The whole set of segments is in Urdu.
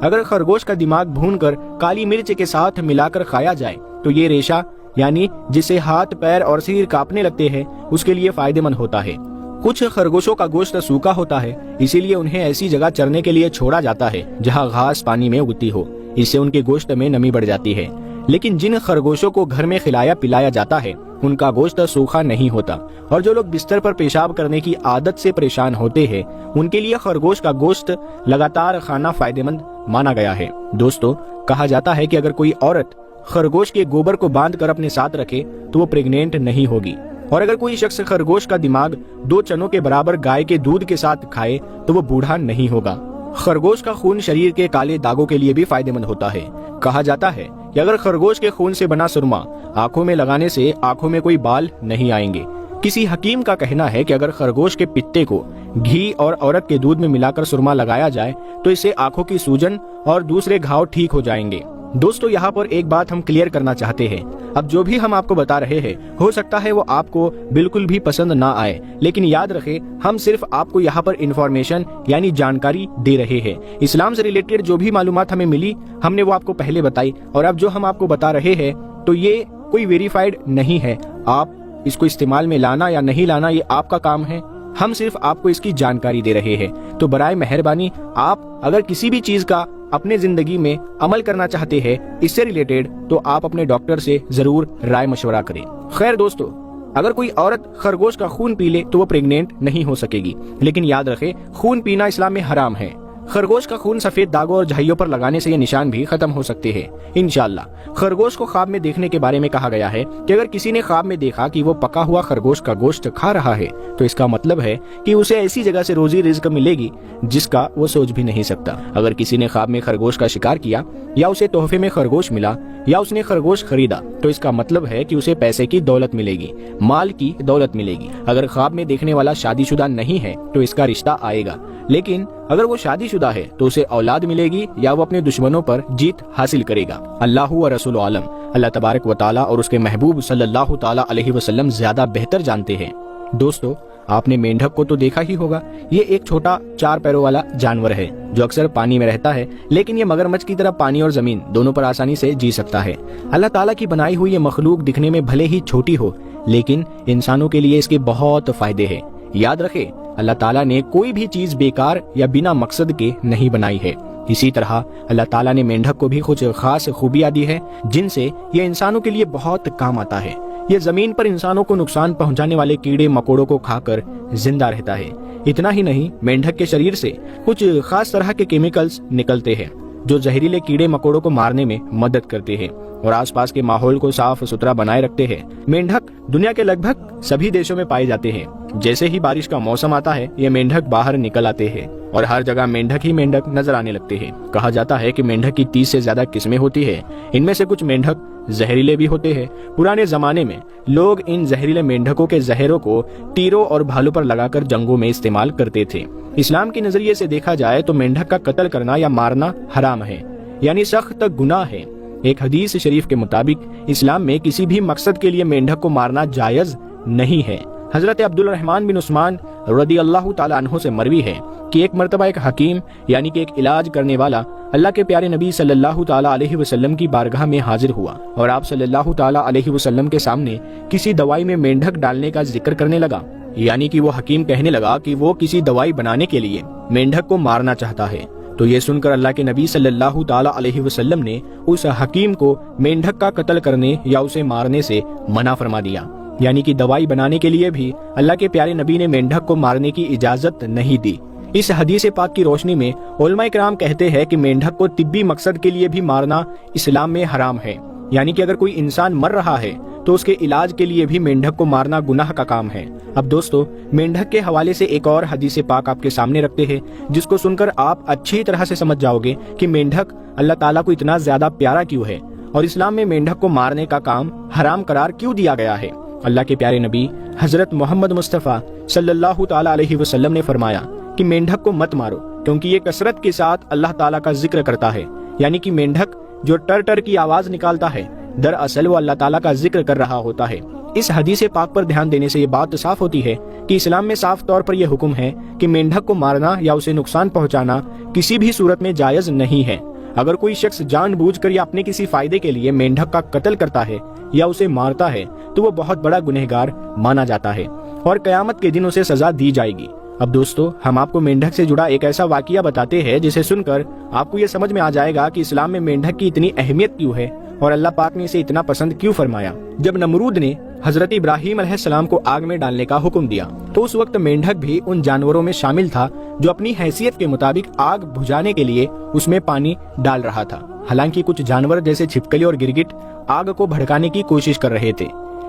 اگر خرگوش کا دماغ بھون کر کالی مرچ کے ساتھ ملا کر کھایا جائے تو یہ ریشہ یعنی جسے ہاتھ پیر اور سر کانپنے لگتے ہیں اس کے لیے فائدہ مند ہوتا ہے۔ کچھ خرگوشوں کا گوشت سوکھا ہوتا ہے، اسی لیے انہیں ایسی جگہ چرنے کے لیے چھوڑا جاتا ہے جہاں گھاس پانی میں اگتی ہو، اس سے ان کے گوشت میں نمی بڑھ جاتی ہے۔ لیکن جن خرگوشوں کو گھر میں کھلایا پلایا جاتا ہے ان کا گوشت سوکھا نہیں ہوتا، اور جو لوگ بستر پر پیشاب کرنے کی عادت سے پریشان ہوتے ہیں ان کے لیے خرگوش کا گوشت لگاتار کھانا فائدہ مند مانا گیا ہے۔ دوستو، کہا جاتا ہے کہ اگر کوئی عورت خرگوش کے گوبر کو باندھ کر اپنے ساتھ رکھے تو وہ پریگنینٹ نہیں ہوگی، اور اگر کوئی شخص خرگوش کا دماغ 2 چنوں کے برابر گائے کے دودھ کے ساتھ کھائے تو وہ بوڑھا نہیں ہوگا۔ خرگوش کا خون شریر کے کالے داغوں کے لیے بھی فائدہ مند ہوتا ہے۔ کہا جاتا ہے کہ اگر خرگوش کے خون سے بنا سرما آنکھوں میں لگانے سے آنکھوں میں کوئی بال نہیں آئیں گے۔ کسی حکیم کا کہنا ہے کہ اگر خرگوش کے پتے کو گھی اور عورت کے دودھ میں ملا کر سرما لگایا جائے تو اس سے آنکھوں کی سوجن اور دوسرے گھاؤ ٹھیک ہو جائیں گے۔ دوستو، یہاں پر ایک بات ہم کلیئر کرنا چاہتے ہیں، اب جو بھی ہم آپ کو بتا رہے ہیں ہو سکتا ہے وہ آپ کو بالکل بھی پسند نہ آئے، لیکن یاد رکھیں ہم صرف آپ کو یہاں پر انفارمیشن یعنی جانکاری دے رہے ہیں۔ اسلام سے ریلیٹڈ جو بھی معلومات ہمیں ملی ہم نے وہ آپ کو پہلے بتائی، اور اب جو ہم آپ کو بتا رہے ہیں تو یہ کوئی ویریفائڈ نہیں ہے۔ آپ اس کو استعمال میں لانا یا نہیں لانا یہ آپ کا کام ہے، ہم صرف آپ کو اس کی جانکاری دے رہے ہیں۔ تو برائے مہربانی آپ اگر کسی بھی چیز کا اپنے زندگی میں عمل کرنا چاہتے ہیں اس سے ریلیٹڈ تو آپ اپنے ڈاکٹر سے ضرور رائے مشورہ کریں۔ خیر دوستو، اگر کوئی عورت خرگوش کا خون پی لے تو وہ پریگنینٹ نہیں ہو سکے گی، لیکن یاد رکھیں خون پینا اسلام میں حرام ہے۔ خرگوش کا خون سفید داغوں اور جھائیوں پر لگانے سے یہ نشان بھی ختم ہو سکتے ہیں انشاءاللہ۔ خرگوش کو خواب میں دیکھنے کے بارے میں کہا گیا ہے کہ اگر کسی نے خواب میں دیکھا کہ وہ پکا ہوا خرگوش کا گوشت کھا رہا ہے تو اس کا مطلب ہے کہ اسے ایسی جگہ سے روزی رزق ملے گی جس کا وہ سوچ بھی نہیں سکتا۔ اگر کسی نے خواب میں خرگوش کا شکار کیا یا اسے تحفے میں خرگوش ملا یا اس نے خرگوش خریدا تو اس کا مطلب ہے کہ اسے پیسے کی دولت ملے گی، مال کی دولت ملے گی۔ اگر خواب میں دیکھنے والا شادی شدہ نہیں ہے تو اس کا رشتہ آئے گا، لیکن اگر وہ شادی شدہ ہے تو اسے اولاد ملے گی یا وہ اپنے دشمنوں پر جیت حاصل کرے گا۔ اللہ و رسول عالم، اللہ تبارک و تعالی اور اس کے محبوب صلی اللہ تعالی علیہ وسلم زیادہ بہتر جانتے ہیں۔ دوستو، آپ نے مینڈک کو تو دیکھا ہی ہوگا، یہ ایک چھوٹا 4 پیروں والا جانور ہے جو اکثر پانی میں رہتا ہے، لیکن یہ مگرمچھ کی طرح پانی اور زمین دونوں پر آسانی سے جی سکتا ہے۔ اللہ تعالیٰ کی بنائی ہوئی یہ مخلوق دکھنے میں بھلے ہی چھوٹی ہو لیکن انسانوں کے لیے اس کے بہت فائدے ہیں۔ یاد رکھے اللہ تعالیٰ نے کوئی بھی چیز بیکار یا بنا مقصد کے نہیں بنائی ہے۔ اسی طرح اللہ تعالیٰ نے مینڈک کو بھی کچھ خاص خوبیاں دی ہے جن سے یہ انسانوں کے لیے بہت کام آتا ہے۔ یہ زمین پر انسانوں کو نقصان پہنچانے والے کیڑے مکوڑوں کو کھا کر زندہ رہتا ہے۔ اتنا ہی نہیں، مینڈک کے شریر سے کچھ خاص طرح کے کیمیکلز نکلتے ہیں جو زہریلے کیڑے مکوڑوں کو مارنے میں مدد کرتے ہیں اور آس پاس کے ماحول کو صاف ستھرا بنائے رکھتے ہیں۔ مینڈک دنیا کے لگ بھگ سبھی دیشوں میں پائے جاتے ہیں۔ جیسے ہی بارش کا موسم آتا ہے یہ مینڈک باہر نکل آتے ہیں اور ہر جگہ مینڈک ہی مینڈک نظر آنے لگتے ہیں۔ کہا جاتا ہے کہ مینڈک کی 30 سے زیادہ قسمیں ہوتی ہیں، ان میں سے کچھ مینڈک زہریلے بھی ہوتے ہیں۔ پرانے زمانے میں لوگ ان زہریلے مینڈکوں کے زہروں کو تیروں اور بھالوں پر لگا کر جنگوں میں استعمال کرتے تھے۔ اسلام کے نظریے سے دیکھا جائے تو مینڈک کا قتل کرنا یا مارنا حرام ہے، یعنی سخت گناہ ہے۔ ایک حدیث شریف کے مطابق اسلام میں کسی بھی مقصد کے لیے مینڈک کو مارنا جائز نہیں ہے۔ حضرت عبد الرحمن بن عثمان رضی اللہ تعالی عنہ سے مروی ہے کہ ایک مرتبہ ایک حکیم یعنی کہ ایک علاج کرنے والا اللہ کے پیارے نبی صلی اللہ تعالی علیہ وسلم کی بارگاہ میں حاضر ہوا اور آپ صلی اللہ تعالی علیہ وسلم کے سامنے کسی دوائی میں مینڈک ڈالنے کا ذکر کرنے لگا، یعنی کہ وہ حکیم کہنے لگا کہ وہ کسی دوائی بنانے کے لیے مینڈک کو مارنا چاہتا ہے۔ تو یہ سن کر اللہ کے نبی صلی اللہ تعالی علیہ وسلم نے اس حکیم کو مینڈک کا قتل کرنے یا اسے مارنے سے منع فرما دیا، یعنی کہ دوائی بنانے کے لیے بھی اللہ کے پیارے نبی نے مینڈک کو مارنے کی اجازت نہیں دی۔ اس حدیث پاک کی روشنی میں علماء کرام کہتے ہیں کہ مینڈک کو طبی مقصد کے لیے بھی مارنا اسلام میں حرام ہے، یعنی کہ اگر کوئی انسان مر رہا ہے تو اس کے علاج کے لیے بھی مینڈک کو مارنا گناہ کا کام ہے۔ اب دوستو، مینڈک کے حوالے سے ایک اور حدیث پاک آپ کے سامنے رکھتے ہیں جس کو سن کر آپ اچھی طرح سے سمجھ جاؤ گے کہ مینڈک اللہ تعالیٰ کو اتنا زیادہ پیارا کیوں ہے اور اسلام میں مینڈک کو مارنے کا کام حرام قرار کیوں دیا گیا ہے۔ اللہ کے پیارے نبی حضرت محمد مصطفیٰ صلی اللہ تعالی علیہ وسلم نے فرمایا کہ مینڈک کو مت مارو کیونکہ یہ کثرت کے ساتھ اللہ تعالیٰ کا ذکر کرتا ہے، یعنی کہ مینڈک جو ٹر ٹر کی آواز نکالتا ہے دراصل وہ اللہ تعالیٰ کا ذکر کر رہا ہوتا ہے۔ اس حدیث پاک پر دھیان دینے سے یہ بات صاف ہوتی ہے کہ اسلام میں صاف طور پر یہ حکم ہے کہ مینڈک کو مارنا یا اسے نقصان پہنچانا کسی بھی صورت میں جائز نہیں ہے۔ اگر کوئی شخص جان بوجھ کر یا اپنے کسی فائدے کے لیے مینڈک کا قتل کرتا ہے یا اسے مارتا ہے تو وہ بہت بڑا گنہگار مانا جاتا ہے اور قیامت کے دن اسے سزا دی جائے گی۔ اب دوستو، ہم آپ کو مینڈک سے جڑا ایک ایسا واقعہ بتاتے ہیں جسے سن کر آپ کو یہ سمجھ میں آ جائے گا کہ اسلام میں مینڈک کی اتنی اہمیت کیوں ہے اور اللہ پاک نے اسے اتنا پسند کیوں فرمایا۔ جب نمرود نے حضرت ابراہیم علیہ السلام کو آگ میں ڈالنے کا حکم دیا تو اس وقت مینڈک بھی ان جانوروں میں شامل تھا جو اپنی حیثیت کے مطابق آگ بجھانے کے لیے اس میں پانی ڈال رہا تھا۔ حالانکہ کچھ جانور جیسے چھپکلی اور گرگٹ آگ کو بھڑکانے کی کوشش کر رہے تھے،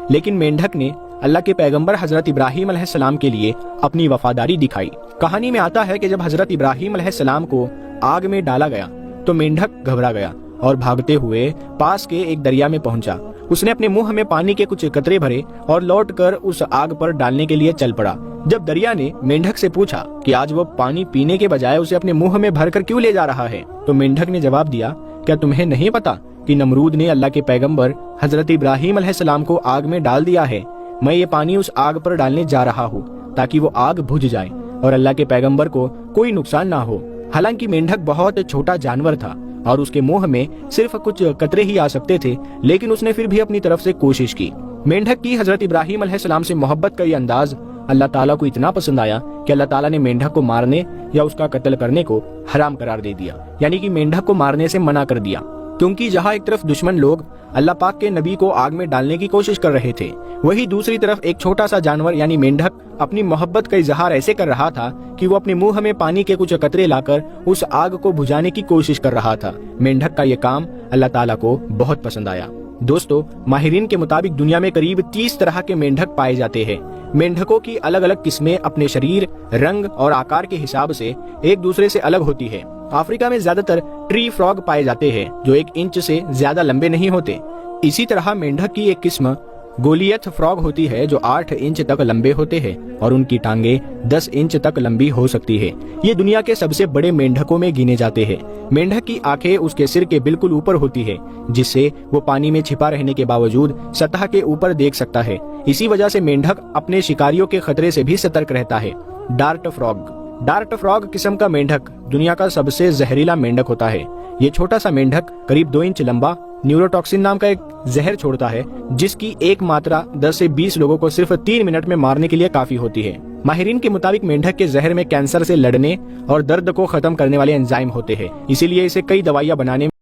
لیکن مینڈک نے اللہ کے پیغمبر حضرت ابراہیم علیہ السلام کے لیے اپنی وفاداری دکھائی۔ کہانی میں آتا ہے کہ جب حضرت ابراہیم علیہ السلام کو آگ میں ڈالا گیا تو مینڈک گھبرا گیا اور بھاگتے ہوئے پاس کے ایک دریا میں پہنچا۔ اس نے اپنے منہ میں پانی کے کچھ قطرے بھرے اور لوٹ کر اس آگ پر ڈالنے کے لیے چل پڑا۔ جب دریا نے مینڈک سے پوچھا کہ آج وہ پانی پینے کے بجائے اسے اپنے منہ میں بھر کر کیوں لے جا رہا ہے تو مینڈک نے جواب دیا، کیا تمہیں نہیں پتا کہ نمرود نے اللہ کے پیغمبر حضرت ابراہیم علیہ السلام کو آگ میں ڈال دیا ہے؟ میں یہ پانی اس آگ پر ڈالنے جا رہا ہوں تاکہ وہ آگ بجھ جائے اور اللہ کے پیغمبر کو کوئی نقصان نہ ہو۔ حالانکہ مینڈک بہت چھوٹا جانور تھا اور اس کے منہ میں صرف کچھ قطرے ہی آ سکتے تھے، لیکن اس نے پھر بھی اپنی طرف سے کوشش کی۔ مینڈک کی حضرت ابراہیم علیہ السلام سے محبت کا یہ انداز اللہ تعالیٰ کو اتنا پسند آیا کہ اللہ تعالیٰ نے مینڈک کو مارنے یا اس کا قتل کرنے کو حرام قرار دے دیا، یعنی کہ مینڈک کو مارنے سے منع کر دیا، کیونکہ جہاں ایک طرف دشمن لوگ اللہ پاک کے نبی کو آگ میں ڈالنے کی کوشش کر رہے تھے، وہی دوسری طرف ایک چھوٹا سا جانور یعنی مینڈک اپنی محبت کا اظہار ایسے کر رہا تھا کہ وہ اپنے منہ میں پانی کے کچھ قطرے لا کر اس آگ کو بجھانے کی کوشش کر رہا تھا۔ مینڈک کا یہ کام اللہ تعالیٰ کو بہت پسند آیا۔ دوستو، ماہرین کے مطابق دنیا میں قریب 30 طرح کے مینڈک پائے جاتے ہیں۔ مینڈکوں کی الگ الگ قسمیں اپنے شریر، رنگ اور آکار کے حساب سے ایک دوسرے سے الگ ہوتی ہے۔ افریقہ میں زیادہ تر ٹری فراگ پائے جاتے ہیں جو 1 انچ سے زیادہ لمبے نہیں ہوتے۔ اسی طرح مینڈک کی ایک قسم گولیتھ فراگ ہوتی ہے جو 8 انچ تک لمبے ہوتے ہیں اور ان کی ٹانگیں 10 انچ تک لمبی ہو سکتی ہے۔ یہ دنیا کے سب سے بڑے مینڈکوں میں گنے جاتے ہیں۔ مینڈک کی آنکھیں اس کے سر کے بالکل اوپر ہوتی ہے، جس سے وہ پانی میں چھپا رہنے کے باوجود سطح کے اوپر دیکھ سکتا ہے۔ اسی وجہ سے مینڈک اپنے شکاریوں کے خطرے سے بھی سترک رہتا ہے۔ ڈارٹ فراگ قسم کا مینڈک دنیا کا سب سے زہریلا مینڈک ہوتا ہے۔ یہ چھوٹا سا مینڈک قریب 2 انچ لمبا نیوروٹاکسن نام کا ایک زہر چھوڑتا ہے، جس کی ایک ماترا 10 سے 20 لوگوں کو صرف 3 منٹ میں مارنے کے لیے کافی ہوتی ہے۔ ماہرین کے مطابق مینڈک کے زہر میں کینسر سے لڑنے اور درد کو ختم کرنے والے انزائم ہوتے ہیں، اسی لیے اسے کئی دوائیاں بنانے